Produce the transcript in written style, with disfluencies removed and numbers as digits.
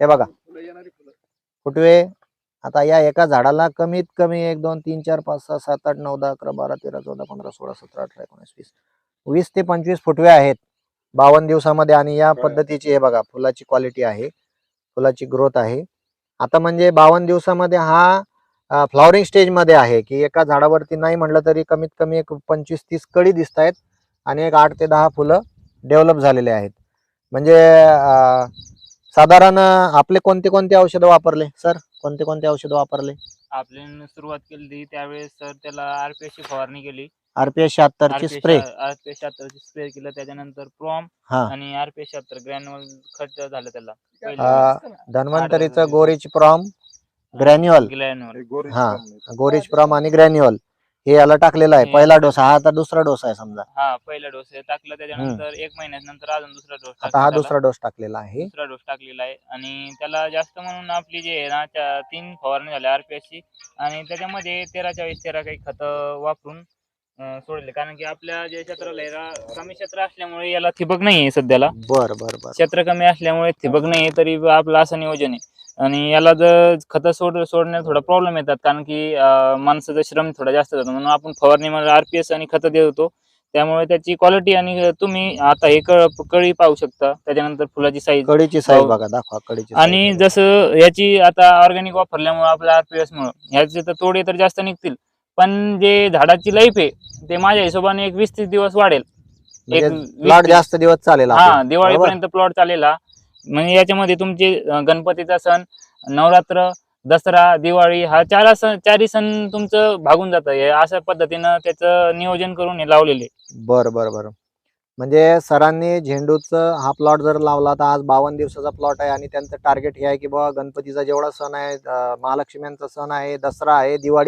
हे बघा फुटवे आता या एका झाडाला कमीत कमी 1 2 3 4 5 6 7 8 9 10 11 12 13 14 15 16 17 18 19 20 ते 25 फुटवे आहेत 52 दिवसामध्ये. आणि या पद्धतीची हे बघा फुलाची क्वालिटी आहे, फुलाची ग्रोथ आहे. आता म्हणजे 52 दिवसामध्ये हा फ्लॉवरिंग स्टेज मध्ये आहे की एका झाडावरती नाही म्हटलं तरी कमीत कमी एक 25-30 कळी दिसत आहेत आणि एक 8 ते 10 फुलं डेव्हलप झालेले आहेत. म्हणजे साधारण आपले कोणते कोणते औषधं वापरले सर? कोणते कोणते औषधं वापरले? आपली सुरुवात केली त्यावेळेस सर त्याला RPS ची फवारणी केली. RPS 76 ची स्प्रे. RPS 76 ची स्प्रे केलं. त्याच्यानंतर प्रॉम आणि RPS 76 ग्रॅन्युअल खत झालं त्याला. धन्वंतरीचं गोरिच प्रॉम ग्रॅन्युअल, हा गोरिच प्रॉम आणि ग्रॅन्युअल हे याला टाकलेलं आहे. पहिला डोस, हा आता दुसरा डोस आहे समजा. हा पहिला डोस टाकला, त्याच्यानंतर 1 महिन्यानंतर अजून दुसरा डोस आता हा दुसरा डोस टाकलेला आहे. दुसरा डोस टाकलेला आहे. आणि त्याला जास्त म्हणून आपली जे आहे ना 3 फवारणी झाल्या RPS ची आणि त्याच्यामध्ये 13-40-13 काही खत वापरून सोडले. कारण की आपल्या जे क्षेत्राला कमी क्षेत्र असल्यामुळे याला ठिबक नाहीये सध्याला. बर बर बर. क्षेत्र कमी असल्यामुळे ठिबक नाही, तरी आपलं असं नियोजन आहे. आणि याला जर खतं सोडण्यात थोडा प्रॉब्लेम येतात, कारण की माणसाचा श्रम थोडा जास्त जातो. म्हणून आपण फवारणीमध्ये RPS आणि खतं देत होतो. त्यामुळे त्याची क्वालिटी आणि तुम्ही आता हे कळी पाहू शकता. त्याच्यानंतर फुलाची साईज, कळीची साईज बघा, दाखवा कळीची. आणि जसं याची आता ऑर्गॅनिक वापरल्यामुळे आपल्या RPS मुळे ह्याचे तर तोडे तर जास्त निघतील, पण जे झाडाची लाईफ आहे ते माझ्या हिशोबाने एक 20-30 दिवस वाढेल. एक प्लॉट जास्त दिवस चालेल. हा, दिवाळीपर्यंत प्लॉट चालेला. म्हणजे याच्यामध्ये तुमचे गणपतीचा सण, नवरात्र, दसरा, दिवाळी हा चारही सण तुमचं भागून जातं. हे अशा पद्धतीनं त्याचं नियोजन करून हे लावलेले. बर बर बर. म्हणजे सरांनी झेंडूचा हा प्लॉट जर लावला तर आज 52 दिवसाचा प्लॉट आहे आणि त्यांचं टार्गेट हे आहे की बाबा गणपतीचा जेवढा सण आहे, महालक्ष्म्यांचा सण आहे, दसरा आहे, दिवाळी